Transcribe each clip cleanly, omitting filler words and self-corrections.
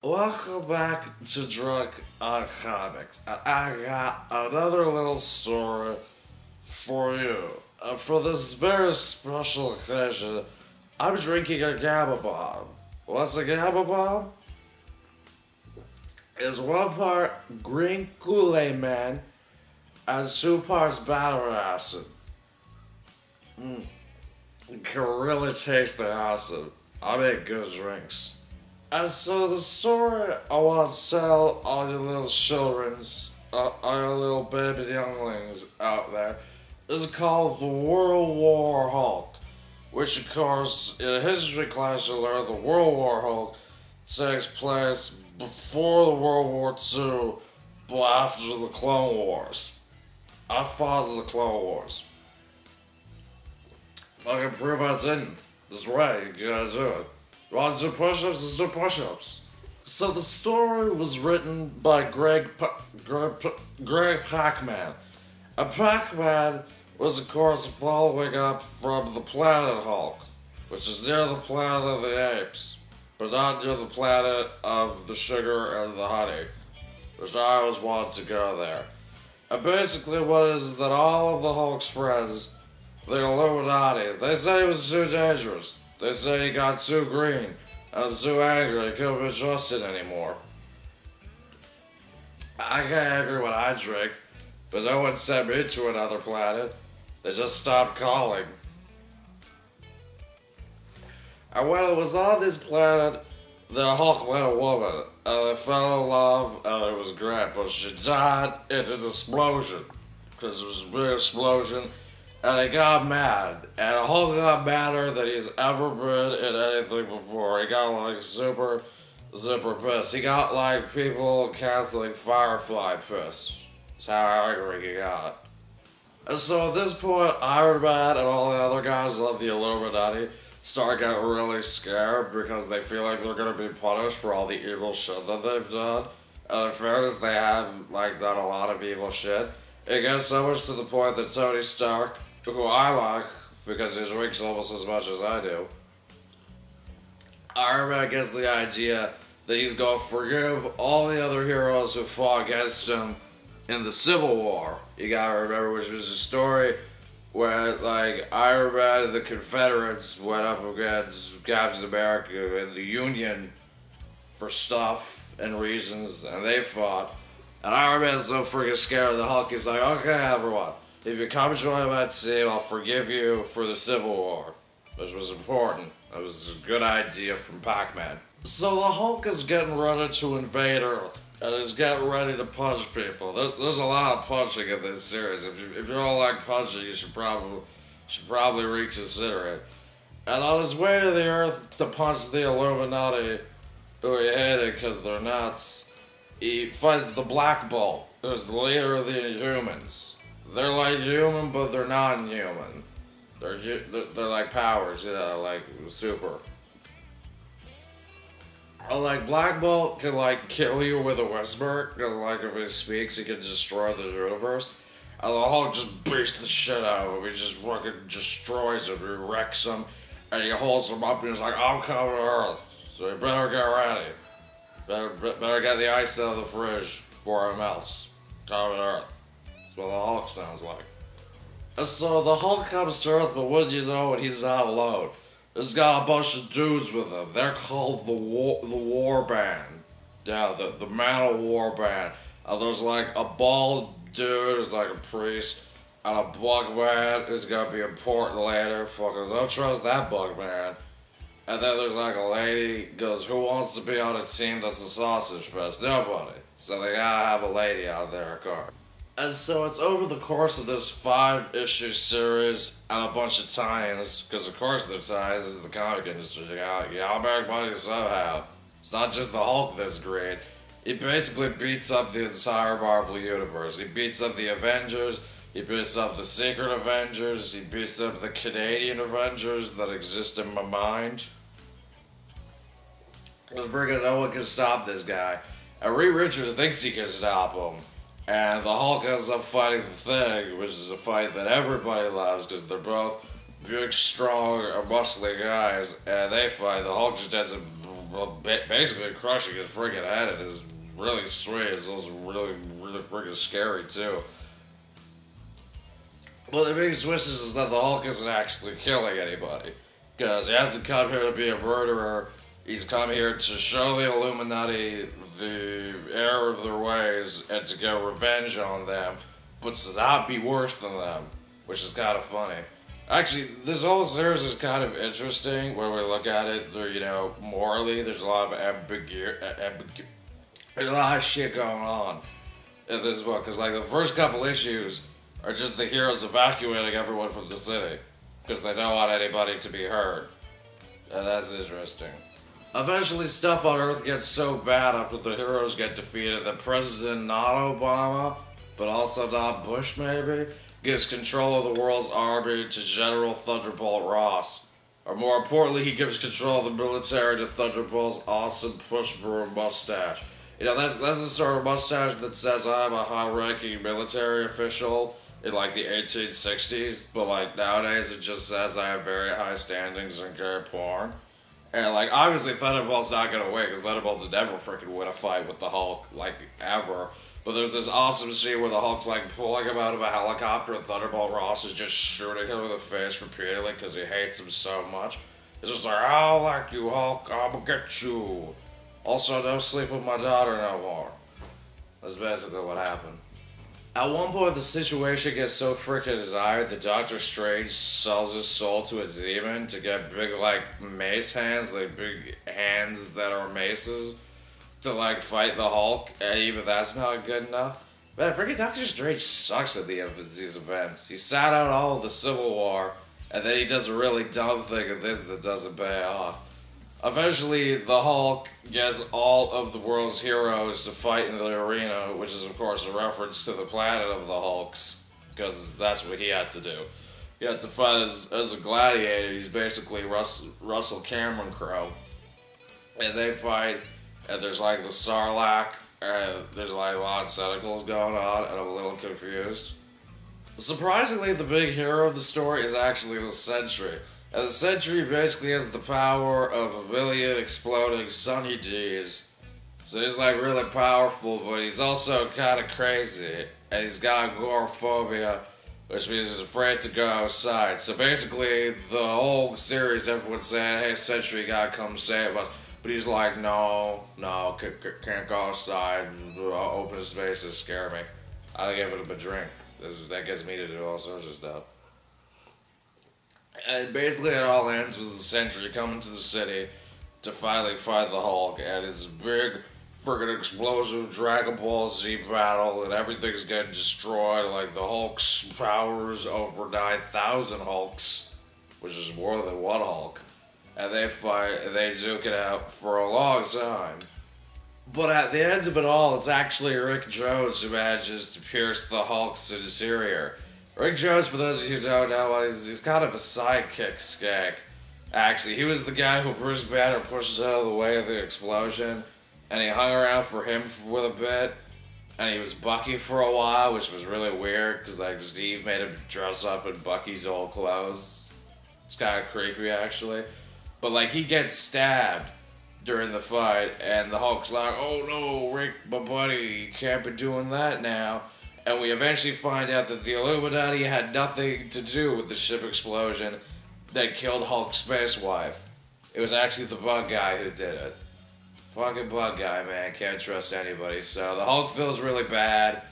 Welcome back to Drunk on Comics. And I got another little story for you. For this very special occasion, I'm drinking a Gama Bomb. What's a Gama Bomb? It's 1 part green Kool-Aid Man and 2 parts battery acid. You can really taste the acid. I make good drinks. And so the story I want to tell all you little childrens, all your little baby younglings out there, is called the World War Hulk. Which, of course, in a history class you'll learn the World War Hulk takes place before the World War II, but after the Clone Wars. I fought in the Clone Wars. I can prove I didn't. That's right, you gotta do it. You want to do push-ups? Let's do push-ups. So the story was written by Greg Pac-Man. And Pac-Man was, of course, following up from the planet Hulk, which is near the planet of the apes, but not near the planet of the sugar and the honey, which I always wanted to go there. And basically what it is that all of the Hulk's friends, the Illuminati, they said he was too dangerous. They say he got too green and too angry he couldn't be trusted anymore. I get angry when I drink, but no one sent me to another planet. They just stopped calling. And when it was on this planet, the Hulk met a woman, and they fell in love, and it was great, but she died in an explosion, because it was a big explosion. And he got mad, and Hulk got madder than he's ever been in anything before. He got like super pissed. He got like people canceling Firefly pissed. That's how angry he got. And so at this point, Iron Man and all the other guys of the Illuminati start getting really scared because they feel like they're gonna be punished for all the evil shit that they've done. And in fairness, they have like done a lot of evil shit. It gets so much to the point that Tony Stark, who I like because he drinks almost as much as I do, Iron Man gets the idea that he's going to forgive all the other heroes who fought against him in the Civil War. You gotta remember, which was a story where, like, Iron Man and the Confederates went up against Captain America and the Union for stuff and reasons, and they fought. And Iron Man's so freaking scared of the Hulk, he's like, okay, everyone, if you come join my team, I'll forgive you for the Civil War. Which was important. That was a good idea from Pac-Man. So the Hulk is getting ready to invade Earth, and is getting ready to punch people. There's a lot of punching in this series. If you don't like punching, you should probably reconsider it. And on his way to the Earth to punch the Illuminati, who he hated because they're nuts, he fights the Black Bolt, who's the leader of the Inhumans. They're like human, but they're not human. They're like powers, you know, like super. Like Black Bolt can like kill you with a whisper, because like if he speaks, he can destroy the universe. And the Hulk just beats the shit out of him. He just fucking destroys him. He wrecks him, and he holds him up, and he's like, "I'm coming to Earth, so you better get ready. Better get the ice out of the fridge before it melts. Coming to Earth." That's what the Hulk sounds like. And so the Hulk comes to Earth, but wouldn't you know it, he's not alone. He's got a bunch of dudes with him. They're called the War Band. Yeah, the Metal War Band. And there's like a bald dude who's like a priest, and a bug man who's gonna be important later. Fucking don't trust that bug man. And then there's like a lady goes, who wants to be on a team that's a sausage fest? Nobody. So they gotta have a lady out there, of course. And so it's over the course of this 5-issue series and a bunch of tie-ins, because of course they're ties, is the comic industry. You gotta make money somehow. It's not just the Hulk that's great. He basically beats up the entire Marvel Universe. He beats up the Avengers, he beats up the Secret Avengers, he beats up the Canadian Avengers that exist in my mind. Because friggin' no one can stop this guy. And Reed Richards thinks he can stop him. And the Hulk ends up fighting the Thing, which is a fight that everybody loves because they're both big, strong, muscly guys, and they fight. The Hulk just ends up basically crushing his freaking head. It is really sweet. It's also really, really freaking scary, too. But the biggest twist is that the Hulk isn't actually killing anybody. Because he hasn't come here to be a murderer. He's come here to show the Illuminati the error of their ways and to get revenge on them, but to not be worse than them, which is kind of funny. Actually, this whole series is kind of interesting when we look at it. Morally, there's a lot of there's a lot of shit going on in this book. Because, the first couple issues are just the heroes evacuating everyone from the city because they don't want anybody to be hurt. And that's interesting. Eventually, stuff on Earth gets so bad after the heroes get defeated that President not Obama, but also not Bush maybe, gives control of the world's army to General Thunderbolt Ross. Or more importantly, he gives control of the military to Thunderbolt's awesome push broom mustache. That's the sort of mustache that says I'm a high-ranking military official in, the 1860s, but, nowadays it just says I have very high standings in gay porn. And, obviously Thunderbolt's not gonna win, because Thunderbolt's never freaking win a fight with the Hulk, ever. But there's this awesome scene where the Hulk's, pulling him out of a helicopter, and Thunderbolt Ross is just shooting him in the face repeatedly, because he hates him so much. It's just I don't like you, Hulk, I'm gonna get you. Also, don't sleep with my daughter no more. That's basically what happened. At one point, the situation gets so freaking desired that Doctor Strange sells his soul to a demon to get big, mace hands, big hands that are maces, to, fight the Hulk, and even that's not good enough. Man, freaking Doctor Strange sucks at the end of these events. He sat out all of the Civil War, and then he does a really dumb thing in this that doesn't pay off. Eventually, the Hulk gets all of the world's heroes to fight in the arena, which is, of course, a reference to the planet of the Hulks, because that's what he had to do. He had to fight as a gladiator. He's basically Russell Cameron Crowe. And they fight, and there's, the Sarlacc, and there's, a lot of tentacles going on, and I'm a little confused. Surprisingly, the big hero of the story is actually the Sentry. And the Sentry basically has the power of 1,000,000 exploding Sunny D's. So he's really powerful, but he's also kind of crazy. And he's got agoraphobia, which means he's afraid to go outside. So basically, the whole series, everyone's saying, hey, Sentry, you gotta come save us. But he's like, no, can't go outside. Open spaces scare me. I give him a drink. That gets me to do all sorts of stuff. And basically it all ends with the Sentry coming to the city to finally fight the Hulk, and it's a big friggin' explosive Dragon Ball Z battle, and everything's getting destroyed. The Hulk's powers over 9,000 Hulks, which is more than one Hulk. And they fight, and they duke it out for a long time. But at the end of it all, it's actually Rick Jones who manages to pierce the Hulk's interior. Rick Jones, for those of you who don't know, he's kind of a sidekick skag. Actually, he was the guy who Bruce Banner pushes out of the way of the explosion, and he hung around for him for a bit, and he was Bucky for a while, which was really weird, because Steve made him dress up in Bucky's old clothes. It's kind of creepy, actually. But, he gets stabbed during the fight, and the Hulk's like, oh no, Rick, my buddy, you can't be doing that now. And we eventually find out that the Illuminati had nothing to do with the ship explosion that killed Hulk's space wife. It was actually the bug guy who did it. Fucking bug guy, man. Can't trust anybody. So the Hulk feels really bad,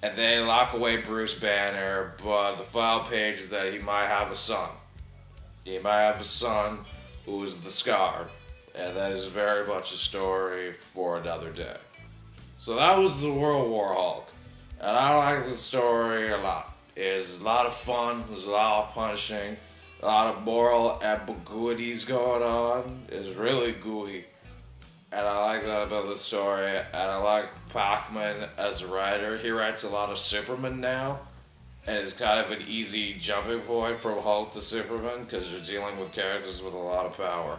and they lock away Bruce Banner, but the final page is that he might have a son. He might have a son who is the Scar. And that is very much a story for another day. So that was the World War Hulk. And I like the story a lot. It's a lot of fun, there's a lot of punishing, a lot of moral ambiguities going on. It's really gooey. And I like that about the story. And I like Pacman as a writer. He writes a lot of Superman now. And it's kind of an easy jumping point from Hulk to Superman, because you're dealing with characters with a lot of power.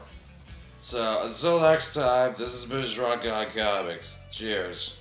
So, until next time, this has been Drunk on Comics. Cheers.